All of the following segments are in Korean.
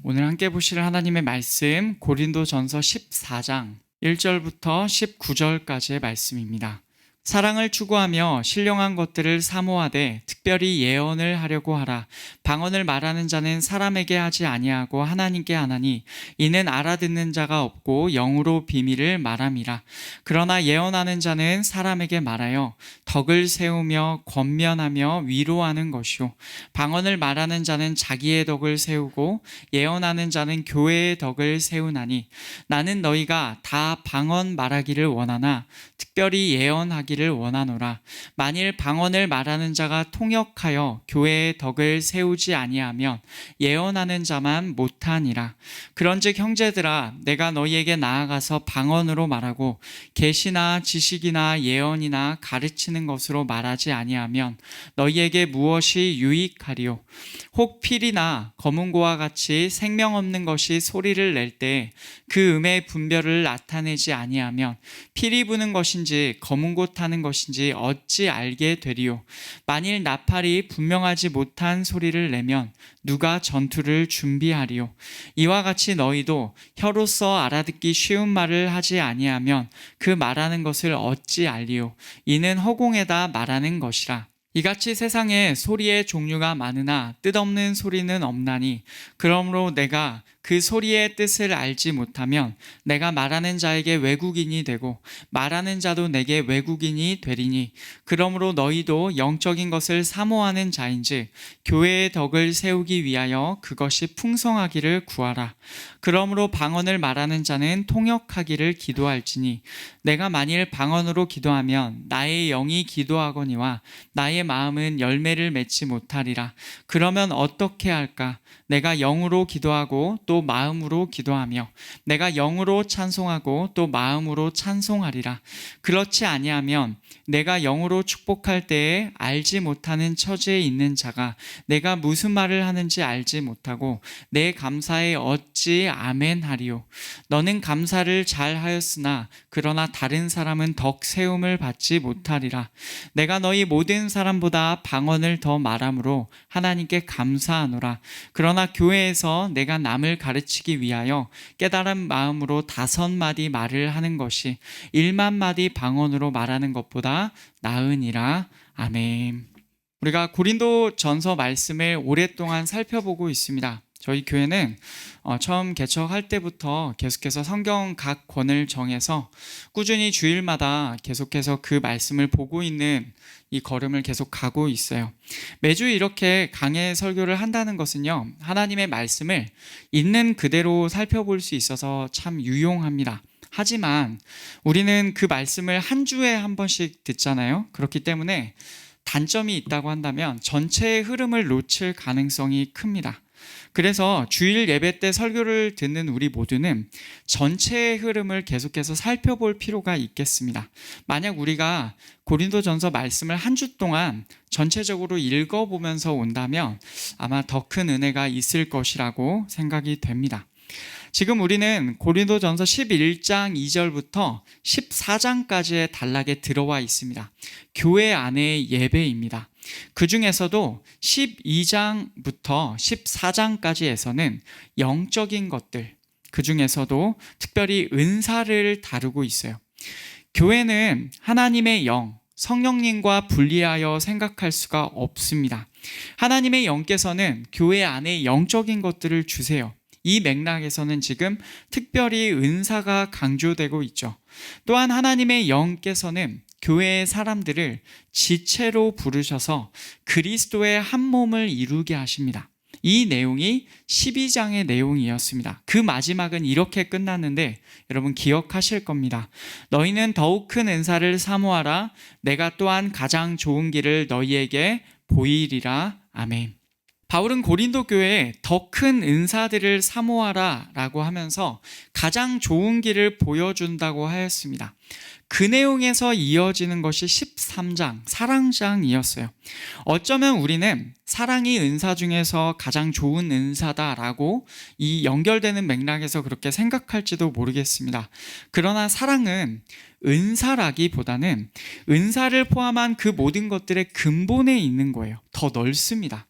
오늘 함께 보실 하나님의 말씀 고린도전서 14장 1절부터 19절까지의 말씀입니다. 사랑을 추구하며 신령한 것들을 사모하되 특별히 예언을 하려고 하라. 방언을 말하는 자는 사람에게 하지 아니하고 하나님께 하나니 이는 알아듣는 자가 없고 영으로 비밀을 말함이라. 그러나 예언하는 자는 사람에게 말하여 덕을 세우며 권면하며 위로하는 것이요 방언을 말하는 자는 자기의 덕을 세우고 예언하는 자는 교회의 덕을 세우나니 나는 너희가 다 방언 말하기를 원하나 특별히 예언하기를 원하노라. 만일 방언을 말하는 자가 통역하여 교회의 덕을 세우지 아니하면 예언하는 자만 못하니라. 그런즉 형제들아, 내가 너희에게 나아가서 방언으로 말하고 계시나 지식이나 예언이나 가르치는 것으로 말하지 아니하면 너희에게 무엇이 유익하리요? 혹 필이나 검은고와 같이 생명 없는 것이 소리를 낼 때 그 음의 분별을 나타내지 아니하면 필이 부는 것인지 검은고 타는 것인지 어찌 알게 되리요? 만일 나팔이 분명하지 못한 소리를 내면 누가 전투를 준비하리요? 이와 같이 너희도 혀로서 알아듣기 쉬운 말을 하지 아니하면 그 말하는 것을 어찌 알리요? 이는 허공에다 말하는 것이라. 이같이 세상에 소리의 종류가 많으나 뜻없는 소리는 없나니 그러므로 내가 그 소리의 뜻을 알지 못하면 내가 말하는 자에게 외국인이 되고 말하는 자도 내게 외국인이 되리니 그러므로 너희도 영적인 것을 사모하는 자인즉 교회의 덕을 세우기 위하여 그것이 풍성하기를 구하라. 그러므로 방언을 말하는 자는 통역하기를 기도할지니 내가 만일 방언으로 기도하면 나의 영이 기도하거니와 나의 마음은 열매를 맺지 못하리라. 그러면 어떻게 할까? 내가 영으로 기도하고 또 마음으로 기도하며 내가 영으로 찬송하고 또 마음으로 찬송하리라. 그렇지 아니하면 내가 영으로 축복할 때에 알지 못하는 처지에 있는 자가 내가 무슨 말을 하는지 알지 못하고 내 감사에 어찌 아멘 하리요? 너는 감사를 잘 하였으나 그러나 다른 사람은 덕 세움을 받지 못하리라. 내가 너희 모든 사람보다 방언을 더 말함으로 하나님께 감사하노라. 그러나 교회에서 내가 남을 가르치기 위하여 깨달은 마음으로 5마디 말을 하는 것이 1만마디 방언으로 말하는 것보다 나으니라. 아멘. 우리가 고린도전서 말씀을 오랫동안 살펴보고 있습니다. 저희 교회는 처음 개척할 때부터 계속해서 성경 각 권을 정해서 꾸준히 주일마다 계속해서 그 말씀을 보고 있는 이 걸음을 계속 가고 있어요. 매주 이렇게 강해 설교를 한다는 것은요, 하나님의 말씀을 있는 그대로 살펴볼 수 있어서 참 유용합니다. 하지만 우리는 그 말씀을 한 주에 한 번씩 듣잖아요. 그렇기 때문에 단점이 있다고 한다면 전체의 흐름을 놓칠 가능성이 큽니다. 그래서 주일 예배 때 설교를 듣는 우리 모두는 전체의 흐름을 계속해서 살펴볼 필요가 있겠습니다. 만약 우리가 고린도전서 말씀을 한 주 동안 전체적으로 읽어보면서 온다면 아마 더 큰 은혜가 있을 것이라고 생각이 됩니다. 지금 우리는 고린도전서 11장 2절부터 14장까지의 단락에 들어와 있습니다. 교회 안의 예배입니다. 그 중에서도 12장부터 14장까지에서는 영적인 것들, 그 중에서도 특별히 은사를 다루고 있어요. 교회는 하나님의 영, 성령님과 분리하여 생각할 수가 없습니다. 하나님의 영께서는 교회 안에 영적인 것들을 주세요. 이 맥락에서는 지금 특별히 은사가 강조되고 있죠. 또한 하나님의 영께서는 교회의 사람들을 지체로 부르셔서 그리스도의 한 몸을 이루게 하십니다. 이 내용이 12장의 내용이었습니다. 그 마지막은 이렇게 끝났는데 여러분 기억하실 겁니다. 너희는 더욱 큰 은사를 사모하라. 내가 또한 가장 좋은 길을 너희에게 보이리라. 아멘. 바울은 고린도 교회에 더 큰 은사들을 사모하라 라고 하면서 가장 좋은 길을 보여준다고 하였습니다. 그 내용에서 이어지는 것이 13장, 사랑장이었어요. 어쩌면 우리는 사랑이 은사 중에서 가장 좋은 은사다라고 이 연결되는 맥락에서 그렇게 생각할지도 모르겠습니다. 그러나 사랑은 은사라기보다는 은사를 포함한 그 모든 것들의 근본에 있는 거예요. 더 넓습니다.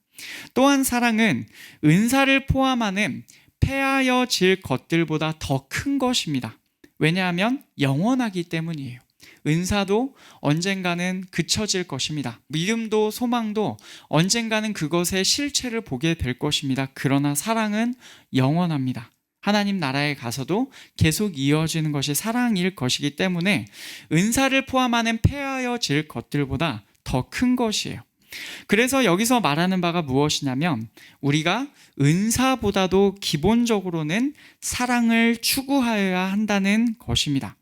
또한 사랑은 은사를 포함하는 패하여질 것들보다 더 큰 것입니다. 왜냐하면 영원하기 때문이에요. 은사도 언젠가는 그쳐질 것입니다. 믿음도 소망도 언젠가는 그것의 실체를 보게 될 것입니다. 그러나 사랑은 영원합니다. 하나님 나라에 가서도 계속 이어지는 것이 사랑일 것이기 때문에 은사를 포함하는 패하여질 것들보다 더 큰 것이에요. 그래서 여기서 말하는 바가 무엇이냐면 우리가 은사보다도 기본적으로는 사랑을 추구하여야 한다는 것입니다.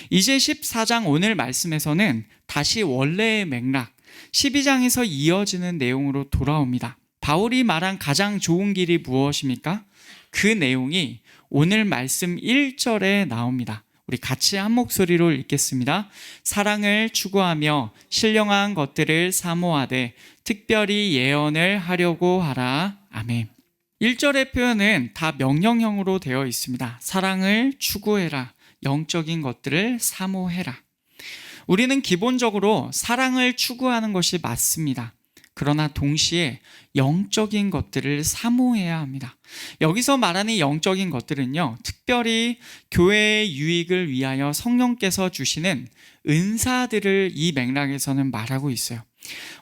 이제 14장 오늘 말씀에서는 다시 원래의 맥락 12장에서 이어지는 내용으로 돌아옵니다. 바울이 말한 가장 좋은 길이 무엇입니까? 그 내용이 오늘 말씀 1절에 나옵니다. 우리 같이 한 목소리로 읽겠습니다. 사랑을 추구하며 신령한 것들을 사모하되 특별히 예언을 하려고 하라. 아멘. 1절의 표현은 다 명령형으로 되어 있습니다. 사랑을 추구해라. 영적인 것들을 사모해라. 우리는 기본적으로 사랑을 추구하는 것이 맞습니다. 그러나 동시에 영적인 것들을 사모해야 합니다. 여기서 말하는 영적인 것들은요, 특별히 교회의 유익을 위하여 성령께서 주시는 은사들을 이 맥락에서는 말하고 있어요.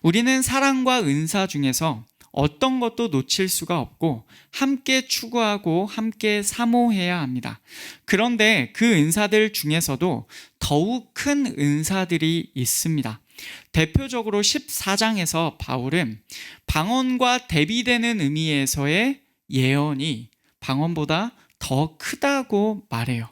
우리는 사랑과 은사 중에서 어떤 것도 놓칠 수가 없고 함께 추구하고 함께 사모해야 합니다. 그런데 그 은사들 중에서도 더욱 큰 은사들이 있습니다. 대표적으로 14장에서 바울은 방언과 대비되는 의미에서의 예언이 방언보다 더 크다고 말해요.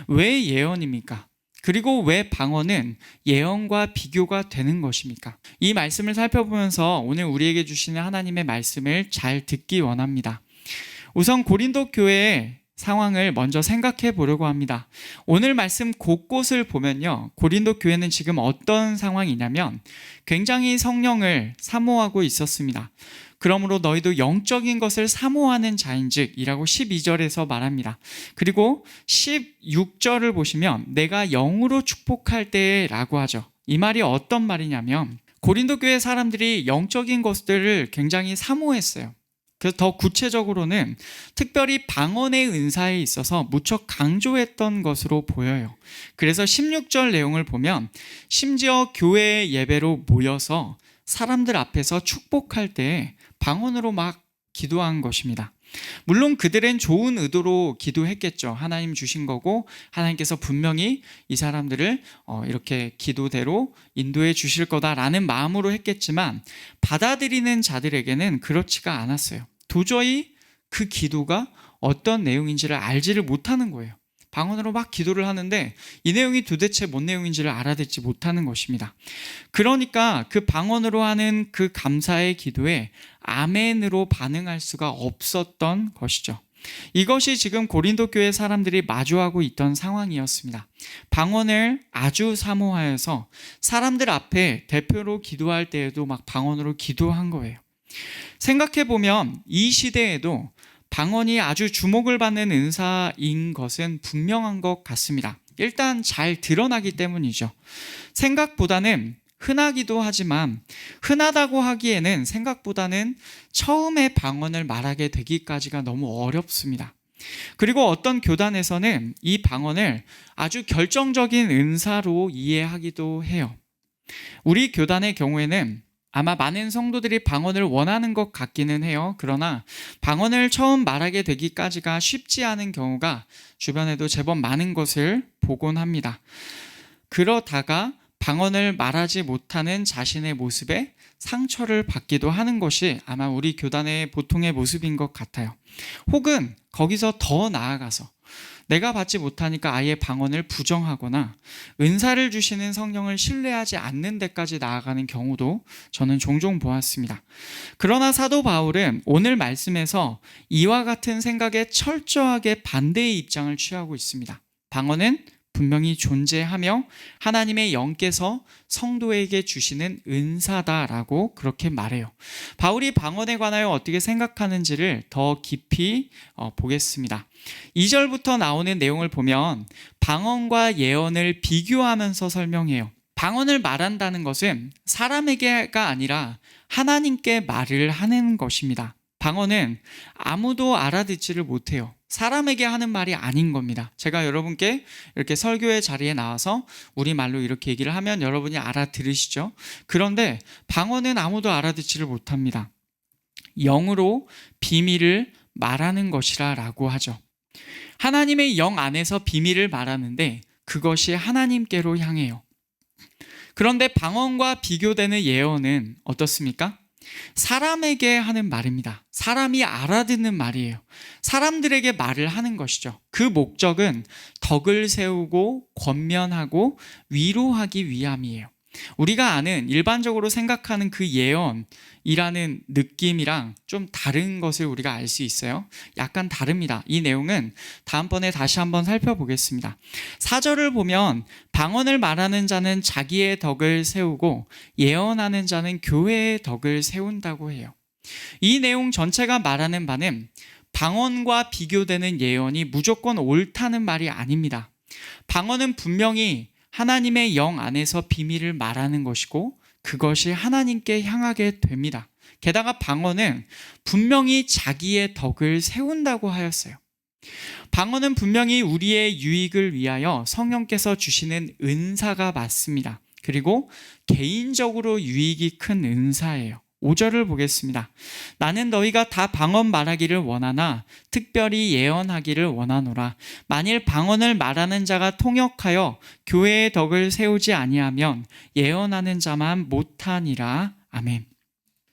왜 예언입니까? 그리고 왜 방언은 예언과 비교가 되는 것입니까? 이 말씀을 살펴보면서 오늘 우리에게 주시는 하나님의 말씀을 잘 듣기 원합니다. 우선 고린도 교회의 상황을 먼저 생각해 보려고 합니다. 오늘 말씀 곳곳을 보면요, 고린도 교회는 지금 어떤 상황이냐면 굉장히 성령을 사모하고 있었습니다. 그러므로 너희도 영적인 것을 사모하는 자인즉 이라고 12절에서 말합니다. 그리고 16절을 보시면 내가 영으로 축복할 때에 라고 하죠. 이 말이 어떤 말이냐면 고린도 교회 사람들이 영적인 것들을 굉장히 사모했어요. 그래서 더 구체적으로는 특별히 방언의 은사에 있어서 무척 강조했던 것으로 보여요. 그래서 16절 내용을 보면 심지어 교회 예배로 모여서 사람들 앞에서 축복할 때 방언으로 막 기도한 것입니다. 물론 그들은 좋은 의도로 기도했겠죠. 하나님 주신 거고 하나님께서 분명히 이 사람들을 이렇게 기도대로 인도해 주실 거다라는 마음으로 했겠지만 받아들이는 자들에게는 그렇지가 않았어요. 도저히 그 기도가 어떤 내용인지를 알지를 못하는 거예요. 방언으로 막 기도를 하는데 이 내용이 도대체 뭔 내용인지를 알아듣지 못하는 것입니다. 그러니까 그 방언으로 하는 그 감사의 기도에 아멘으로 반응할 수가 없었던 것이죠. 이것이 지금 고린도 교회 사람들이 마주하고 있던 상황이었습니다. 방언을 아주 사모하여서 사람들 앞에 대표로 기도할 때에도 막 방언으로 기도한 거예요. 생각해보면 이 시대에도 방언이 아주 주목을 받는 은사인 것은 분명한 것 같습니다. 일단 잘 드러나기 때문이죠. 생각보다는 흔하기도 하지만 흔하다고 하기에는 생각보다는 처음에 방언을 말하게 되기까지가 너무 어렵습니다. 그리고 어떤 교단에서는 이 방언을 아주 결정적인 은사로 이해하기도 해요. 우리 교단의 경우에는 아마 많은 성도들이 방언을 원하는 것 같기는 해요. 그러나 방언을 처음 말하게 되기까지가 쉽지 않은 경우가 주변에도 제법 많은 것을 보곤 합니다. 그러다가 방언을 말하지 못하는 자신의 모습에 상처를 받기도 하는 것이 아마 우리 교단의 보통의 모습인 것 같아요. 혹은 거기서 더 나아가서 내가 받지 못하니까 아예 방언을 부정하거나 은사를 주시는 성령을 신뢰하지 않는 데까지 나아가는 경우도 저는 종종 보았습니다. 그러나 사도 바울은 오늘 말씀에서 이와 같은 생각에 철저하게 반대의 입장을 취하고 있습니다. 방언은 분명히 존재하며 하나님의 영께서 성도에게 주시는 은사다라고 그렇게 말해요. 바울이 방언에 관하여 어떻게 생각하는지를 더 깊이 보겠습니다. 2절부터 나오는 내용을 보면 방언과 예언을 비교하면서 설명해요. 방언을 말한다는 것은 사람에게가 아니라 하나님께 말을 하는 것입니다. 방언은 아무도 알아듣지를 못해요. 사람에게 하는 말이 아닌 겁니다. 제가 여러분께 이렇게 설교의 자리에 나와서 우리말로 이렇게 얘기를 하면 여러분이 알아들으시죠? 그런데 방언은 아무도 알아듣지를 못합니다. 영으로 비밀을 말하는 것이라 라고 하죠. 하나님의 영 안에서 비밀을 말하는데 그것이 하나님께로 향해요. 그런데 방언과 비교되는 예언은 어떻습니까? 사람에게 하는 말입니다. 사람이 알아듣는 말이에요. 사람들에게 말을 하는 것이죠. 그 목적은 덕을 세우고 권면하고 위로하기 위함이에요. 우리가 아는 일반적으로 생각하는 그 예언이라는 느낌이랑 좀 다른 것을 우리가 알 수 있어요. 약간 다릅니다. 이 내용은 다음번에 다시 한번 살펴보겠습니다. 4절을 보면 방언을 말하는 자는 자기의 덕을 세우고 예언하는 자는 교회의 덕을 세운다고 해요. 이 내용 전체가 말하는 바는 방언과 비교되는 예언이 무조건 옳다는 말이 아닙니다. 방언은 분명히 하나님의 영 안에서 비밀을 말하는 것이고 그것이 하나님께 향하게 됩니다. 게다가 방언은 분명히 자기의 덕을 세운다고 하였어요. 방언은 분명히 우리의 유익을 위하여 성령께서 주시는 은사가 맞습니다. 그리고 개인적으로 유익이 큰 은사예요. 5절을 보겠습니다. 나는 너희가 다 방언 말하기를 원하나 특별히 예언하기를 원하노라. 만일 방언을 말하는 자가 통역하여 교회의 덕을 세우지 아니하면 예언하는 자만 못하니라. 아멘.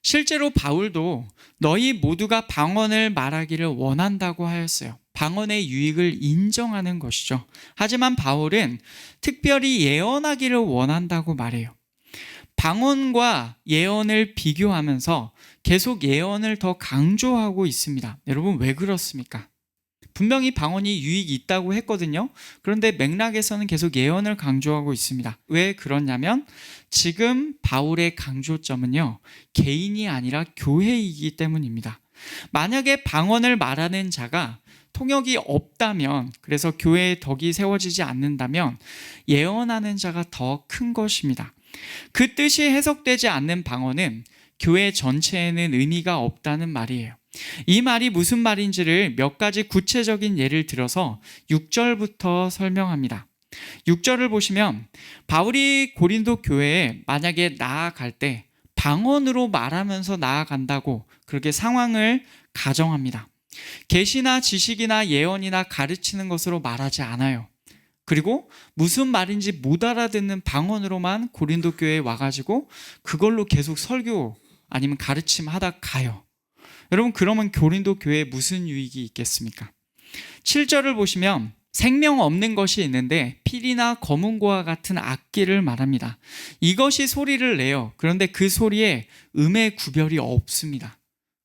실제로 바울도 너희 모두가 방언을 말하기를 원한다고 하였어요. 방언의 유익을 인정하는 것이죠. 하지만 바울은 특별히 예언하기를 원한다고 말해요. 방언과 예언을 비교하면서 계속 예언을 더 강조하고 있습니다. 여러분 왜 그렇습니까? 분명히 방언이 유익이 있다고 했거든요. 그런데 맥락에서는 계속 예언을 강조하고 있습니다. 왜 그러냐면 지금 바울의 강조점은요, 개인이 아니라 교회이기 때문입니다. 만약에 방언을 말하는 자가 통역이 없다면, 그래서 교회의 덕이 세워지지 않는다면 예언하는 자가 더 큰 것입니다. 그 뜻이 해석되지 않는 방언은 교회 전체에는 의미가 없다는 말이에요. 이 말이 무슨 말인지를 몇 가지 구체적인 예를 들어서 6절부터 설명합니다. 6절을 보시면 바울이 고린도 교회에 만약에 나아갈 때 방언으로 말하면서 나아간다고 그렇게 상황을 가정합니다. 계시나 지식이나 예언이나 가르치는 것으로 말하지 않아요. 그리고 무슨 말인지 못 알아듣는 방언으로만 고린도 교회에 와가지고 그걸로 계속 설교 아니면 가르침 하다 가요. 여러분 그러면 고린도 교회에 무슨 유익이 있겠습니까? 7절을 보시면 생명 없는 것이 있는데 필이나 검은고와 같은 악기를 말합니다. 이것이 소리를 내요. 그런데 그 소리에 음의 구별이 없습니다.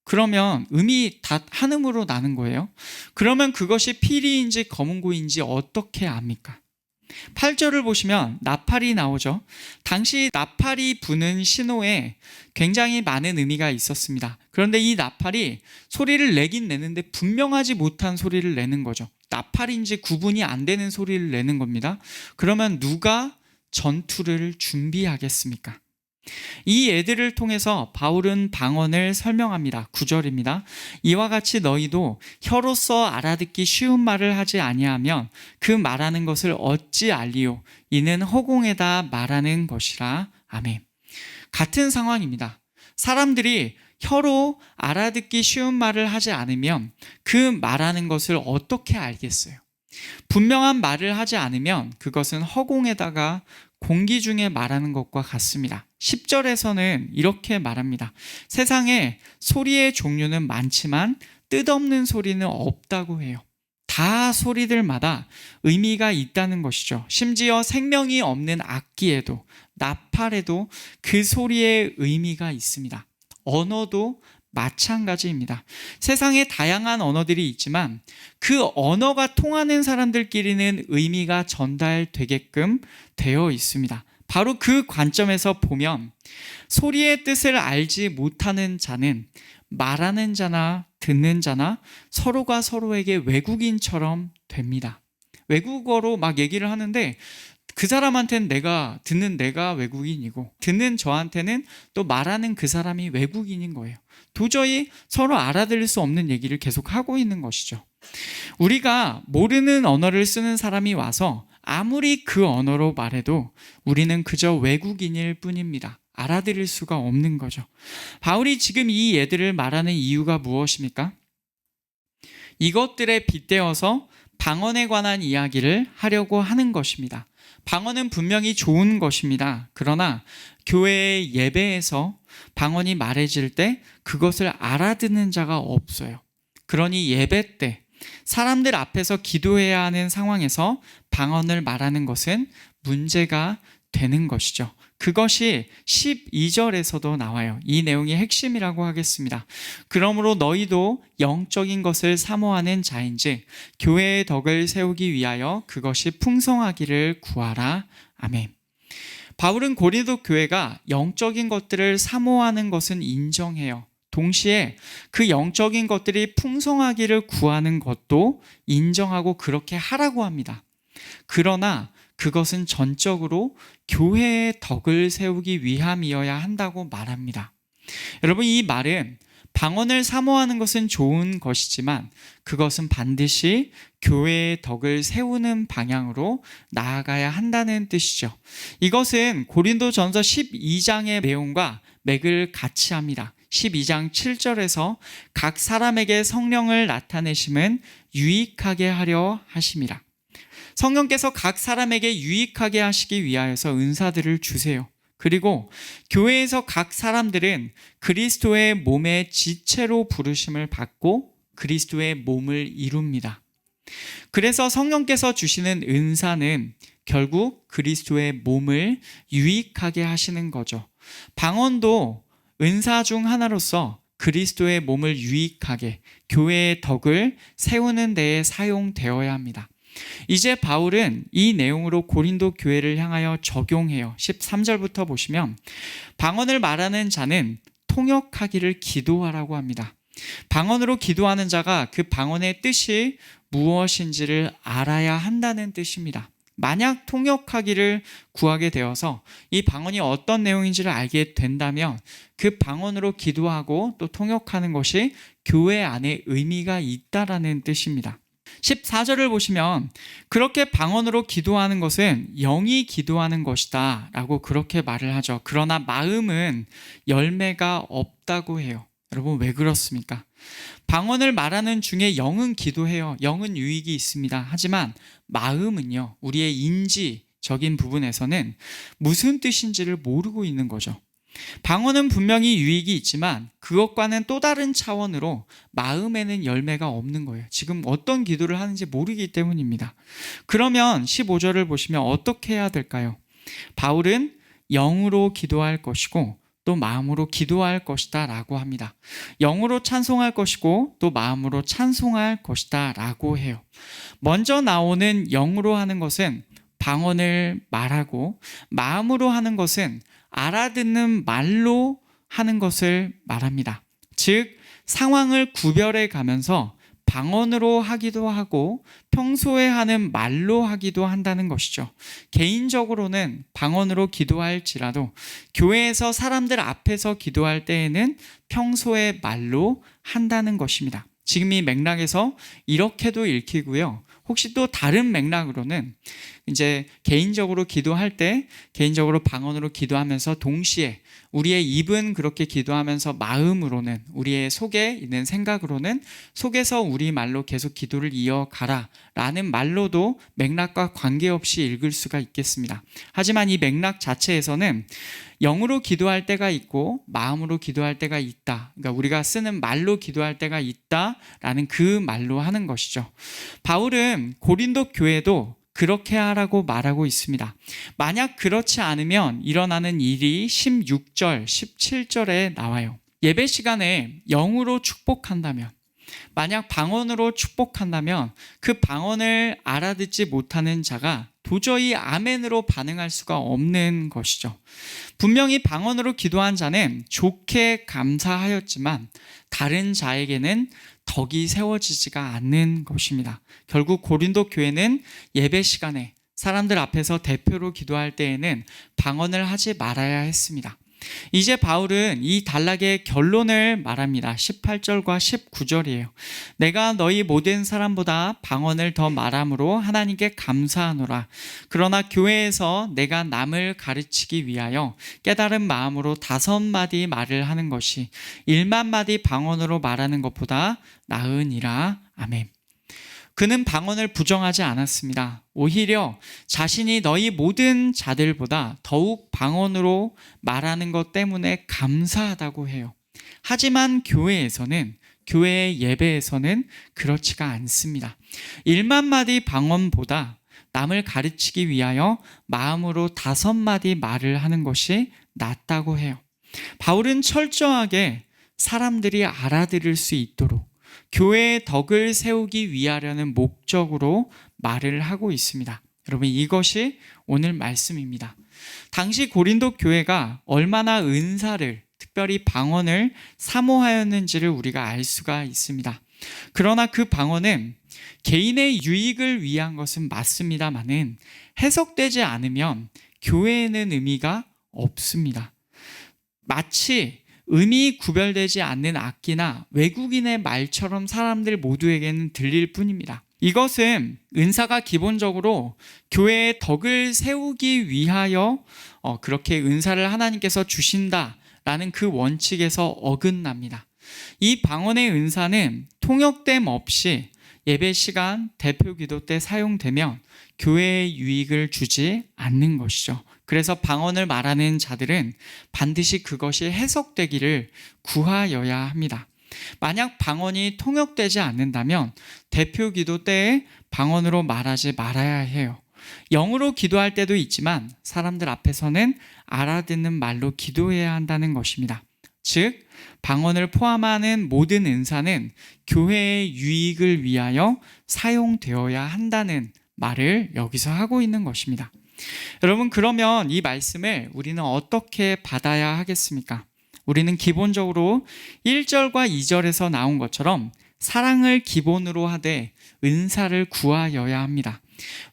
그러면 음이 다 한음으로 나는 거예요. 그러면 그것이 피리인지 검은고인지 어떻게 압니까? 8절을 보시면 나팔이 나오죠. 당시 나팔이 부는 신호에 굉장히 많은 의미가 있었습니다. 그런데 이 나팔이 소리를 내긴 내는데 분명하지 못한 소리를 내는 거죠. 나팔인지 구분이 안 되는 소리를 내는 겁니다. 그러면 누가 전투를 준비하겠습니까? 이 예들을 통해서 바울은 방언을 설명합니다. 9절입니다. 이와 같이 너희도 혀로서 알아듣기 쉬운 말을 하지 아니하면 그 말하는 것을 어찌 알리요? 이는 허공에다 말하는 것이라. 아멘. 같은 상황입니다. 사람들이 혀로 알아듣기 쉬운 말을 하지 않으면 그 말하는 것을 어떻게 알겠어요? 분명한 말을 하지 않으면 그것은 허공에다가 공기 중에 말하는 것과 같습니다. 10절에서는 이렇게 말합니다. 세상에 소리의 종류는 많지만 뜻없는 소리는 없다고 해요. 다 소리들마다 의미가 있다는 것이죠. 심지어 생명이 없는 악기에도 나팔에도 그 소리의 의미가 있습니다. 언어도 마찬가지입니다. 세상에 다양한 언어들이 있지만 그 언어가 통하는 사람들끼리는 의미가 전달되게끔 되어 있습니다. 바로 그 관점에서 보면 소리의 뜻을 알지 못하는 자는 말하는 자나 듣는 자나 서로가 서로에게 외국인처럼 됩니다. 외국어로 막 얘기를 하는데 그 사람한테는 듣는 내가 외국인이고 듣는 저한테는 또 말하는 그 사람이 외국인인 거예요. 도저히 서로 알아들을 수 없는 얘기를 계속 하고 있는 것이죠. 우리가 모르는 언어를 쓰는 사람이 와서 아무리 그 언어로 말해도 우리는 그저 외국인일 뿐입니다. 알아들을 수가 없는 거죠. 바울이 지금 이 예들을 말하는 이유가 무엇입니까? 이것들에 빗대어서 방언에 관한 이야기를 하려고 하는 것입니다. 방언은 분명히 좋은 것입니다. 그러나 교회의 예배에서 방언이 말해질 때 그것을 알아듣는 자가 없어요. 그러니 예배 때 사람들 앞에서 기도해야 하는 상황에서 방언을 말하는 것은 문제가 되는 것이죠. 그것이 12절에서도 나와요. 이 내용이 핵심이라고 하겠습니다. 그러므로 너희도 영적인 것을 사모하는 자인지 교회의 덕을 세우기 위하여 그것이 풍성하기를 구하라. 아멘. 바울은 고린도 교회가 영적인 것들을 사모하는 것은 인정해요. 동시에 그 영적인 것들이 풍성하기를 구하는 것도 인정하고 그렇게 하라고 합니다. 그러나 그것은 전적으로 교회의 덕을 세우기 위함이어야 한다고 말합니다. 여러분, 이 말은 방언을 사모하는 것은 좋은 것이지만 그것은 반드시 교회의 덕을 세우는 방향으로 나아가야 한다는 뜻이죠. 이것은 고린도전서 12장의 내용과 맥을 같이 합니다. 12장 7절에서 각 사람에게 성령을 나타내심은 유익하게 하려 하심이라. 성령께서 각 사람에게 유익하게 하시기 위하여서 은사들을 주세요. 그리고 교회에서 각 사람들은 그리스도의 몸의 지체로 부르심을 받고 그리스도의 몸을 이룹니다. 그래서 성령께서 주시는 은사는 결국 그리스도의 몸을 유익하게 하시는 거죠. 방언도 은사 중 하나로서 그리스도의 몸을 유익하게 교회의 덕을 세우는 데에 사용되어야 합니다. 이제 바울은 이 내용으로 고린도 교회를 향하여 적용해요. 13절부터 보시면 방언을 말하는 자는 통역하기를 기도하라고 합니다. 방언으로 기도하는 자가 그 방언의 뜻이 무엇인지를 알아야 한다는 뜻입니다. 만약 통역하기를 구하게 되어서 이 방언이 어떤 내용인지를 알게 된다면 그 방언으로 기도하고 또 통역하는 것이 교회 안에 의미가 있다라는 뜻입니다. 14절을 보시면 그렇게 방언으로 기도하는 것은 영이 기도하는 것이다 라고 그렇게 말을 하죠. 그러나 마음은 열매가 없다고 해요. 여러분, 왜 그렇습니까? 방언을 말하는 중에 영은 기도해요. 영은 유익이 있습니다. 하지만 마음은요, 우리의 인지적인 부분에서는 무슨 뜻인지를 모르고 있는 거죠. 방언은 분명히 유익이 있지만 그것과는 또 다른 차원으로 마음에는 열매가 없는 거예요. 지금 어떤 기도를 하는지 모르기 때문입니다. 그러면 15절을 보시면 어떻게 해야 될까요? 바울은 영으로 기도할 것이고 또 마음으로 기도할 것이다 라고 합니다. 영으로 찬송할 것이고 또 마음으로 찬송할 것이다 라고 해요. 먼저 나오는 영으로 하는 것은 방언을 말하고 마음으로 하는 것은 알아듣는 말로 하는 것을 말합니다. 즉 상황을 구별해 가면서 방언으로 하기도 하고 평소에 하는 말로 하기도 한다는 것이죠. 개인적으로는 방언으로 기도할지라도 교회에서 사람들 앞에서 기도할 때에는 평소에 말로 한다는 것입니다. 지금 이 맥락에서 이렇게도 읽히고요. 혹시 또 다른 맥락으로는 이제 개인적으로 기도할 때 개인적으로 방언으로 기도하면서 동시에 우리의 입은 그렇게 기도하면서 마음으로는 우리의 속에 있는 생각으로는 속에서 우리 말로 계속 기도를 이어가라 라는 말로도 맥락과 관계없이 읽을 수가 있겠습니다. 하지만 이 맥락 자체에서는 영으로 기도할 때가 있고 마음으로 기도할 때가 있다. 그러니까 우리가 쓰는 말로 기도할 때가 있다라는 그 말로 하는 것이죠. 바울은 고린도 교회도 그렇게 하라고 말하고 있습니다. 만약 그렇지 않으면 일어나는 일이 16절, 17절에 나와요. 예배 시간에 영으로 축복한다면, 만약 방언으로 축복한다면 그 방언을 알아듣지 못하는 자가 도저히 아멘으로 반응할 수가 없는 것이죠. 분명히 방언으로 기도한 자는 좋게 감사하였지만 다른 자에게는 덕이 세워지지가 않는 것입니다. 결국 고린도 교회는 예배 시간에 사람들 앞에서 대표로 기도할 때에는 방언을 하지 말아야 했습니다. 이제 바울은 이 단락의 결론을 말합니다. 18절과 19절이에요. 내가 너희 모든 사람보다 방언을 더 말함으로 하나님께 감사하노라. 그러나 교회에서 내가 남을 가르치기 위하여 깨달은 마음으로 5마디 말을 하는 것이 1만마디 방언으로 말하는 것보다 나으니라. 아멘. 그는 방언을 부정하지 않았습니다. 오히려 자신이 너희 모든 자들보다 더욱 방언으로 말하는 것 때문에 감사하다고 해요. 하지만 교회의 예배에서는 그렇지가 않습니다. 1만마디 방언보다 남을 가르치기 위하여 마음으로 5마디 말을 하는 것이 낫다고 해요. 바울은 철저하게 사람들이 알아들을 수 있도록 교회의 덕을 세우기 위하려는 목적으로 말을 하고 있습니다. 여러분, 이것이 오늘 말씀입니다. 당시 고린도 교회가 얼마나 은사를, 특별히 방언을 사모하였는지를 우리가 알 수가 있습니다. 그러나 그 방언은 개인의 유익을 위한 것은 맞습니다만은 해석되지 않으면 교회에는 의미가 없습니다. 마치 의미 구별되지 않는 악기나 외국인의 말처럼 사람들 모두에게는 들릴 뿐입니다. 이것은 은사가 기본적으로 교회의 덕을 세우기 위하여 그렇게 은사를 하나님께서 주신다라는 그 원칙에서 어긋납니다. 이 방언의 은사는 통역됨 없이 예배 시간, 대표 기도 때 사용되면 교회에 유익을 주지 않는 것이죠. 그래서 방언을 말하는 자들은 반드시 그것이 해석되기를 구하여야 합니다. 만약 방언이 통역되지 않는다면 대표 기도 때에 방언으로 말하지 말아야 해요. 영으로 기도할 때도 있지만 사람들 앞에서는 알아듣는 말로 기도해야 한다는 것입니다. 즉, 방언을 포함하는 모든 은사는 교회의 유익을 위하여 사용되어야 한다는 말을 여기서 하고 있는 것입니다. 여러분, 그러면 이 말씀을 우리는 어떻게 받아야 하겠습니까? 우리는 기본적으로 1절과 2절에서 나온 것처럼 사랑을 기본으로 하되 은사를 구하여야 합니다.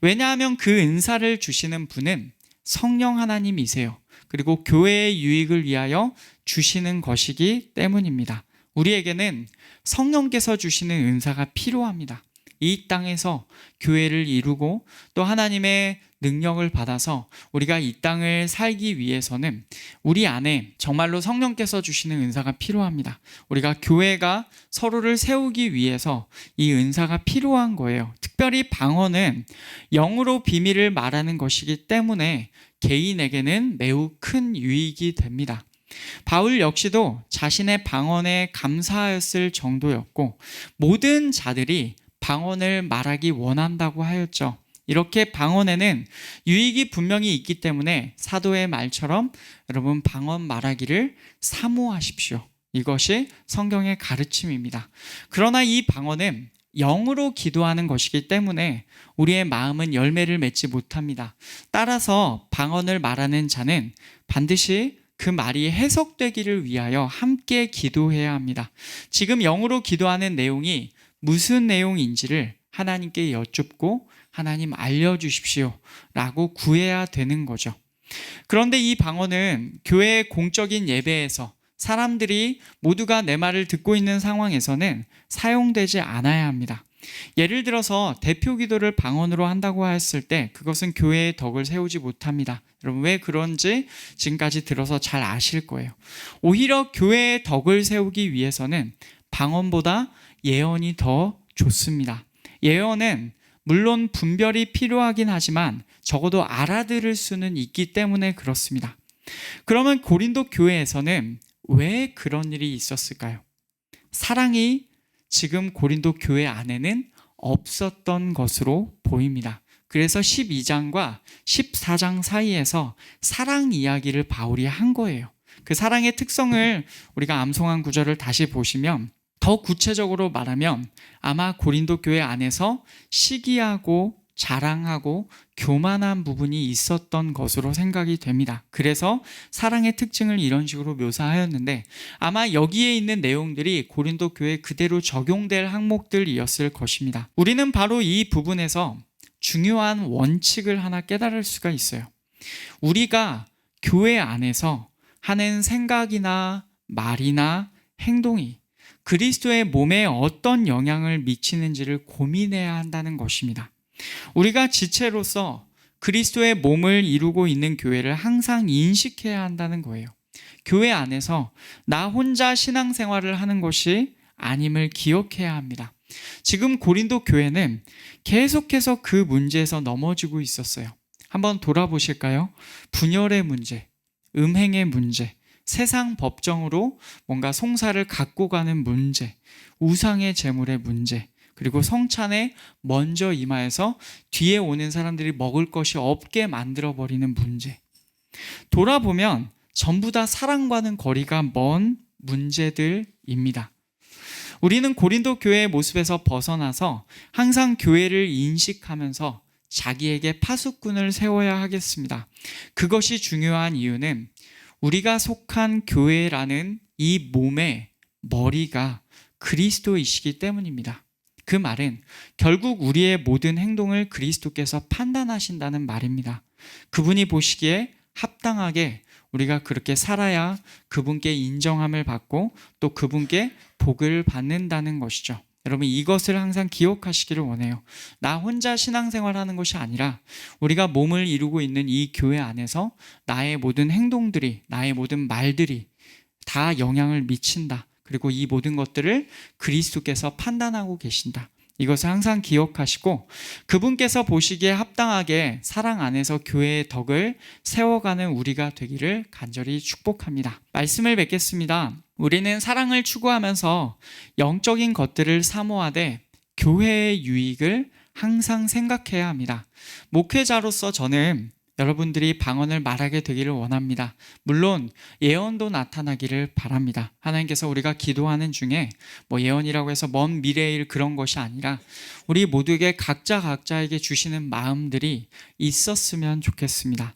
왜냐하면 그 은사를 주시는 분은 성령 하나님이세요. 그리고 교회의 유익을 위하여 주시는 것이기 때문입니다. 우리에게는 성령께서 주시는 은사가 필요합니다. 이 땅에서 교회를 이루고 또 하나님의 능력을 받아서 우리가 이 땅을 살기 위해서는 우리 안에 정말로 성령께서 주시는 은사가 필요합니다. 우리가 교회가 서로를 세우기 위해서 이 은사가 필요한 거예요. 특별히 방언은 영으로 비밀을 말하는 것이기 때문에 개인에게는 매우 큰 유익이 됩니다. 바울 역시도 자신의 방언에 감사하였을 정도였고 모든 자들이 방언을 말하기 원한다고 하였죠. 이렇게 방언에는 유익이 분명히 있기 때문에 사도의 말처럼 여러분 방언 말하기를 사모하십시오. 이것이 성경의 가르침입니다. 그러나 이 방언은 영으로 기도하는 것이기 때문에 우리의 마음은 열매를 맺지 못합니다. 따라서 방언을 말하는 자는 반드시 그 말이 해석되기를 위하여 함께 기도해야 합니다. 지금 영으로 기도하는 내용이 무슨 내용인지를 하나님께 여쭙고 하나님 알려주십시오 라고 구해야 되는 거죠. 그런데 이 방언은 교회의 공적인 예배에서 사람들이 모두가 내 말을 듣고 있는 상황에서는 사용되지 않아야 합니다. 예를 들어서 대표 기도를 방언으로 한다고 했을 때 그것은 교회의 덕을 세우지 못합니다. 여러분, 왜 그런지 지금까지 들어서 잘 아실 거예요. 오히려 교회의 덕을 세우기 위해서는 방언보다 예언이 더 좋습니다. 예언은 물론 분별이 필요하긴 하지만 적어도 알아들을 수는 있기 때문에 그렇습니다. 그러면 고린도 교회에서는 왜 그런 일이 있었을까요? 사랑이 지금 고린도 교회 안에는 없었던 것으로 보입니다. 그래서 12장과 14장 사이에서 사랑 이야기를 바울이 한 거예요. 그 사랑의 특성을 우리가 암송한 구절을 다시 보시면 더 구체적으로 말하면 아마 고린도 교회 안에서 시기하고 자랑하고 교만한 부분이 있었던 것으로 생각이 됩니다. 그래서 사랑의 특징을 이런 식으로 묘사하였는데 아마 여기에 있는 내용들이 고린도 교회에 그대로 적용될 항목들이었을 것입니다. 우리는 바로 이 부분에서 중요한 원칙을 하나 깨달을 수가 있어요. 우리가 교회 안에서 하는 생각이나 말이나 행동이 그리스도의 몸에 어떤 영향을 미치는지를 고민해야 한다는 것입니다. 우리가 지체로서 그리스도의 몸을 이루고 있는 교회를 항상 인식해야 한다는 거예요. 교회 안에서 나 혼자 신앙생활을 하는 것이 아님을 기억해야 합니다. 지금 고린도 교회는 계속해서 그 문제에서 넘어지고 있었어요. 한번 돌아보실까요? 분열의 문제, 음행의 문제, 세상 법정으로 뭔가 송사를 갖고 가는 문제, 우상의 제물의 문제, 그리고 성찬에 먼저 임하여서 뒤에 오는 사람들이 먹을 것이 없게 만들어버리는 문제. 돌아보면 전부 다 사랑과는 거리가 먼 문제들입니다. 우리는 고린도 교회의 모습에서 벗어나서 항상 교회를 인식하면서 자기에게 파수꾼을 세워야 하겠습니다. 그것이 중요한 이유는 우리가 속한 교회라는 이 몸의 머리가 그리스도이시기 때문입니다. 그 말은 결국 우리의 모든 행동을 그리스도께서 판단하신다는 말입니다. 그분이 보시기에 합당하게 우리가 그렇게 살아야 그분께 인정함을 받고 또 그분께 복을 받는다는 것이죠. 여러분, 이것을 항상 기억하시기를 원해요. 나 혼자 신앙생활하는 것이 아니라 우리가 몸을 이루고 있는 이 교회 안에서 나의 모든 행동들이, 나의 모든 말들이 다 영향을 미친다. 그리고 이 모든 것들을 그리스도께서 판단하고 계신다. 이것을 항상 기억하시고 그분께서 보시기에 합당하게 사랑 안에서 교회의 덕을 세워가는 우리가 되기를 간절히 축복합니다. 말씀을 맺겠습니다. 우리는 사랑을 추구하면서 영적인 것들을 사모하되 교회의 유익을 항상 생각해야 합니다. 목회자로서 저는 여러분들이 방언을 말하게 되기를 원합니다. 물론 예언도 나타나기를 바랍니다. 하나님께서 우리가 기도하는 중에 예언이라고 해서 먼 미래일 그런 것이 아니라 우리 모두에게 각자에게 주시는 마음들이 있었으면 좋겠습니다.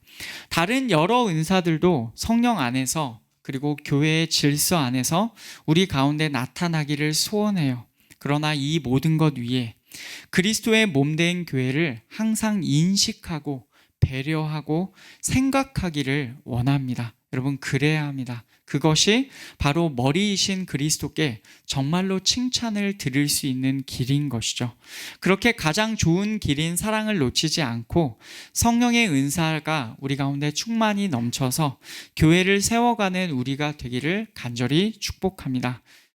다른 여러 은사들도 성령 안에서 그리고 교회의 질서 안에서 우리 가운데 나타나기를 소원해요. 그러나 이 모든 것 위에 그리스도의 몸된 교회를 항상 인식하고 배려하고 생각하기를 원합니다. 여러분, 그래야 합니다. 그것이 바로 머리이신 그리스도께 정말로 칭찬을 드릴 수 있는 길인 것이죠. 그렇게 가장 좋은 길인 사랑을 놓치지 않고 성령의 은사가 우리 가운데 충만히 넘쳐서 교회를 세워가는 우리가 되기를 간절히 축복합니다.